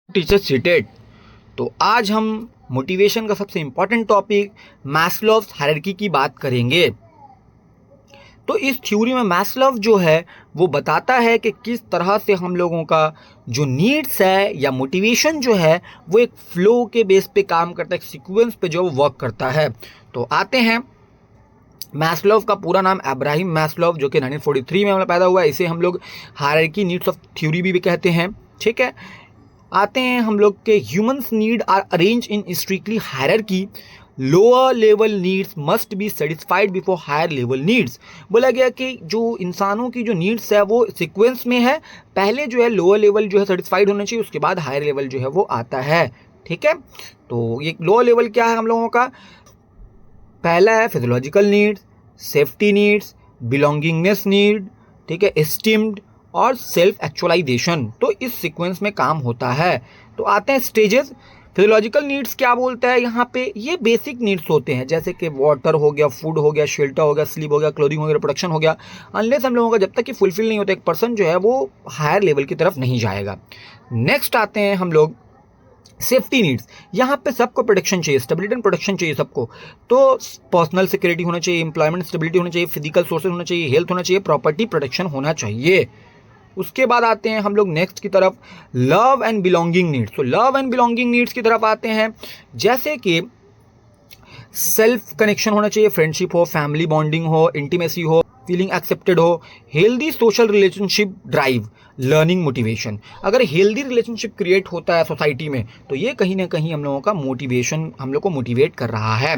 Teacher seated. तो आज हम मोटिवेशन का सबसे इम्पॉर्टेंट टॉपिक मैस्लोव्स हायरार्की की बात करेंगे। तो इस थ्योरी में मैस्लोव जो है वो बताता है कि किस तरह से हम लोगों का जो नीड्स है या मोटिवेशन जो है वो एक फ्लो के बेस पे काम करता है, एक सीक्वेंस पे जो वर्क करता है। तो आते हैं, मैस्लोव का पूरा नाम अब्राहम मैस्लोव जो कि 1943 में पैदा हुआ है। इसे हम लोग हायरार्की नीड्स ऑफ थ्योरी भी कहते हैं। ठीक है, आते हैं हम लोग के humans need are arrange in strictly hierarchy. Lower level needs must be satisfied before higher level needs. बोला गया कि जो इंसानों की जो नीड्स है वो सीक्वेंस में है, पहले जो है लोअर लेवल जो है सेटिस्फाइड होना चाहिए, उसके बाद हायर लेवल जो है वो आता है। ठीक है, तो ये लोअर लेवल क्या है हम लोगों का? पहला है physiological needs, safety needs, belongingness need, ठीक है, एस्टीम्ड और सेल्फ एक्चुअलाइजेशन। तो इस सीक्वेंस में काम होता है। तो आते हैं स्टेजेस। फिजियोलॉजिकल नीड्स क्या बोलता है यहाँ पे? ये बेसिक नीड्स होते हैं, जैसे कि वाटर हो गया, फूड हो गया, शेल्टर हो गया, स्लीप हो गया, क्लोथिंग हो गया, रिप्रोडक्शन हो गया। अनलेस हम लोगों का जब तक कि फुलफिल नहीं होता, एक पर्सन जो है वो हायर लेवल की तरफ नहीं जाएगा। नेक्स्ट आते हैं हम लोग सेफ्टी नीड्स। यहाँ पे सबको प्रोटेक्शन चाहिए, स्टेबिलिटी एंड प्रोटेक्शन चाहिए सबको। तो पर्सनल सिक्योरिटी होना चाहिए, एम्प्लॉयमेंट स्टेबिलिटी होना चाहिए, फिजिकल सोर्सेज होना चाहिए, हेल्थ होना चाहिए, प्रॉपर्टी प्रोटेक्शन होना चाहिए। उसके बाद आते हैं हम लोग नेक्स्ट की तरफ, लव एंड बिलोंगिंग नीड्स। तो लव एंड बिलोंगिंग नीड्स की तरफ आते हैं, जैसे कि सेल्फ कनेक्शन होना चाहिए, फ्रेंडशिप हो, फैमिली बॉन्डिंग हो, इंटीमेसी हो, फीलिंग एक्सेप्टेड हो, healthy social relationship drive, learning motivation. अगर हेल्दी रिलेशनशिप क्रिएट होता है सोसाइटी में तो ये कहीं ना कहीं हम लोगों का मोटिवेशन, हम लोग को मोटिवेट कर रहा है।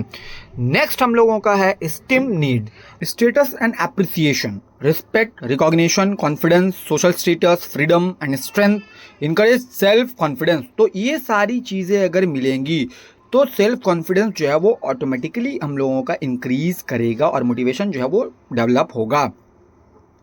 नेक्स्ट हम लोगों का है esteem need, status and appreciation, respect, recognition, confidence, social status, freedom and strength, encourage self confidence. तो ये सारी चीज़ें अगर मिलेंगी तो सेल्फ कॉन्फिडेंस जो है वो ऑटोमेटिकली हम लोगों का इंक्रीज करेगा और मोटिवेशन जो है वो डेवलप होगा।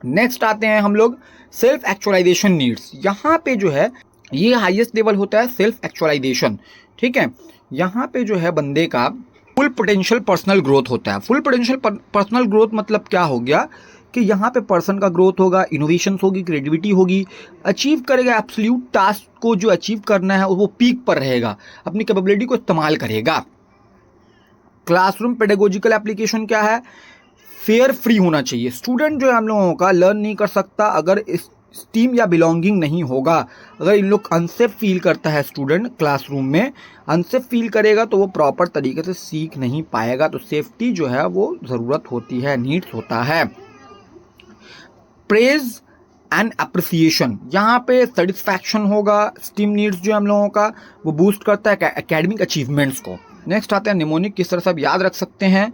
नेक्स्ट आते हैं हम लोग सेल्फ एक्चुअलाइजेशन नीड्स। यहाँ पे जो है ये हाईएस्ट लेवल होता है सेल्फ एक्चुअलाइजेशन। ठीक है, यहाँ पे जो है बंदे का फुल पोटेंशियल पर्सनल ग्रोथ होता है। फुल पोटेंशियल पर्सनल ग्रोथ मतलब क्या हो गया कि यहाँ पे पर्सन का ग्रोथ होगा, इनोवेशंस होगी, क्रिएटिविटी होगी, अचीव करेगा एब्सोल्यूट टास्क को जो अचीव करना है वो पीक पर रहेगा, अपनी कैपेबिलिटी को इस्तेमाल करेगा। क्लासरूम पेडागोजिकल एप्लीकेशन क्या है? फेयर फ्री होना चाहिए। स्टूडेंट जो है हम लोगों का लर्न नहीं कर सकता अगर स्टीम या बिलोंगिंग नहीं होगा। अगर इन लोग अनसेफ फील करता है स्टूडेंट, क्लासरूम में अनसेफ फील करेगा तो वो प्रॉपर तरीके से सीख नहीं पाएगा। तो सेफ्टी जो है वो ज़रूरत होती है, नीड्स होता है। प्रेज एंड अप्रिसिएशन, यहाँ पे सेटिस्फैक्शन होगा। स्टीम नीड्स जो हम लोगों का वो बूस्ट करता है एकेडमिक अचीवमेंट्स को। नेक्स्ट आते हैं निमोनिक, किस तरह से आप याद रख सकते हैं?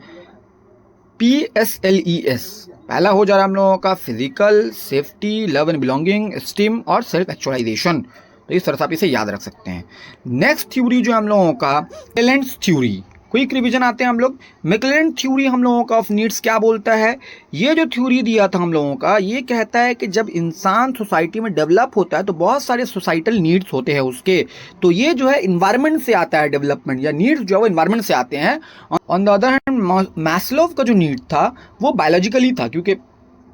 PSLES पहला हो जा रहा है हम लोगों का physical, safety, love and belonging, steam और सेल्फ एक्चुअलाइजेशन। तो इस तरह से आप इसे याद रख सकते हैं। नेक्स्ट थ्योरी जो है हम लोगों का मैकलेलैंड्स थ्योरी। क्विक रिवीजन आते हैं हम लोग। मैकलेलैंड थ्योरी हम लोगों का ऑफ नीड्स क्या बोलता है? ये जो थ्योरी दिया था हम लोगों का, ये कहता है कि जब इंसान सोसाइटी में डेवलप होता है तो बहुत सारे सोसाइटल नीड्स होते हैं उसके। तो ये जो है इन्वायरमेंट से आता है, डेवलपमेंट या नीड्स जो है वो इन्वायरमेंट से आते हैं। ऑन द अदर हैंड मैस्लोव का जो नीड था वो बायोलॉजिकली था, क्योंकि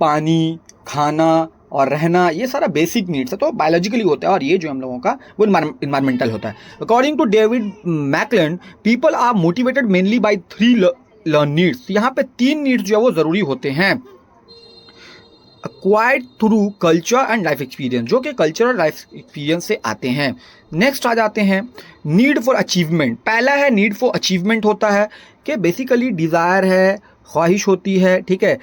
पानी, खाना और रहना ये सारा बेसिक नीड्स है तो बायोलॉजिकली होता है, और ये जो हम लोगों का वो इन्वायरमेंटल होता है। According to David McClelland, people are motivated mainly by 3 learn needs. यहाँ पे 3 नीड्स जो है वो जरूरी होते हैं, acquired through culture and life experience, जो कि कल्चर और लाइफ एक्सपीरियंस से आते हैं। नेक्स्ट आ जाते हैं नीड फॉर अचीवमेंट। पहला है नीड फॉर अचीवमेंट होता है कि बेसिकली डिज़ायर है, ख्वाहिश होती है, ठीक है,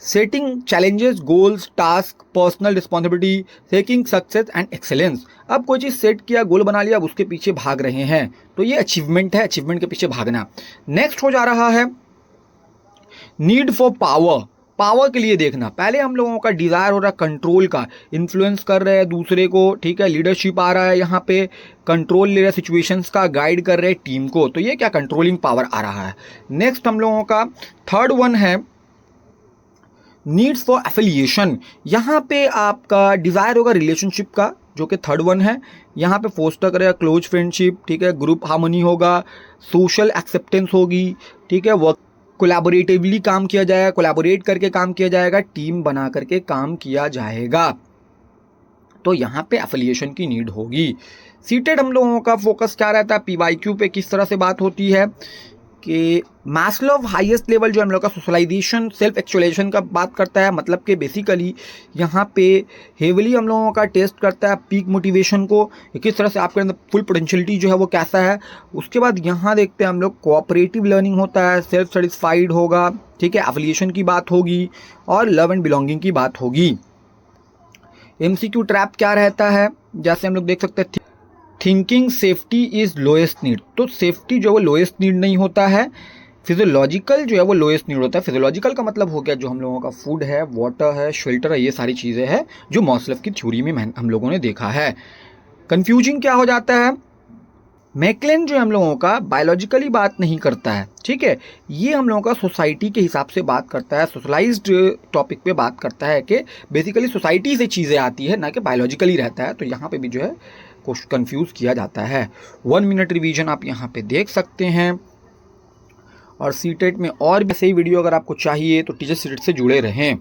setting challenges, goals, task, personal responsibility, seeking success and excellence. अब कोई चीज़ सेट किया, गोल बना लिया, अब उसके पीछे भाग रहे हैं, तो ये अचीवमेंट है, अचीवमेंट के पीछे भागना। नेक्स्ट हो जा रहा है नीड फॉर पावर। पावर के लिए देखना, पहले हम लोगों का डिज़ायर हो रहा है कंट्रोल का, इन्फ्लुएंस कर रहे हैं दूसरे को, ठीक है, लीडरशिप आ रहा है, यहाँ पे कंट्रोल ले रहे हैं सिचुएशंस का, गाइड कर रहे हैं टीम को, तो ये क्या कंट्रोलिंग पावर आ रहा है। नेक्स्ट हम लोगों का थर्ड वन है नीड्स फॉर एफिलिएशन। यहाँ पे आपका डिज़ायर होगा रिलेशनशिप का, जो कि थर्ड वन है। यहाँ पे फोस्टर करेगा क्लोज फ्रेंडशिप, ठीक है, ग्रुप हार्मनी होगा, सोशल एक्सेप्टेंस होगी, ठीक है, वर्क कोलैबोरेटिवली काम किया जाएगा, कोलैबोरेट करके काम किया जाएगा, टीम बना करके काम किया जाएगा। तो यहाँ पे एफिलिएशन की नीड होगी। सीटेड हम लोगों का फोकस क्या रहता है, पीवाईक्यू पे किस तरह से बात होती है कि मैस्लोव हाईएस्ट लेवल जो हम लोग का सोशलाइजेशन सेल्फ एक्चुअलाइजेशन का बात करता है, मतलब कि बेसिकली यहाँ पे हेवली हम लोगों का टेस्ट करता है पीक मोटिवेशन को, किस तरह से आपके अंदर फुल पोटेंशियलिटी जो है वो कैसा है। उसके बाद यहाँ देखते हैं हम लोग कोऑपरेटिव लर्निंग होता है, सेल्फ सेटिस्फाइड होगा, ठीक है, एफिलिएशन की बात होगी और लव एंड बिलोंगिंग की बात होगी। एमसीक्यू ट्रैप क्या रहता है, जैसे हम लोग देख सकते हैं thinking safety is lowest need, तो सेफ्टी जो है वो लोएस्ट नीड नहीं होता है, फिजियोलॉजिकल जो है वो लोएस्ट नीड होता है। फिजियोलॉजिकल का मतलब हो गया जो हम लोगों का फूड है, वाटर है, शेल्टर है, ये सारी चीज़ें हैं जो मास्लोव की थ्योरी में हम लोगों ने देखा है। कंफ्यूजिंग क्या हो जाता है, मैकलेन जो हम लोगों का बायोलॉजिकली बात नहीं करता है, ठीक है, ये हम लोगों का सोसाइटी के हिसाब से बात करता है, सोशलाइज्ड टॉपिक पे बात करता है कि बेसिकली सोसाइटी से चीज़ें आती है ना कि बायोलॉजिकली रहता है। तो यहाँ पे भी जो है कुछ कंफ्यूज किया जाता है। 1 मिनट रिवीजन आप यहाँ पे देख सकते हैं। और सीटेट में और भी ऐसे ही वीडियो अगर आपको चाहिए तो टीचर सीटेट से जुड़े रहें।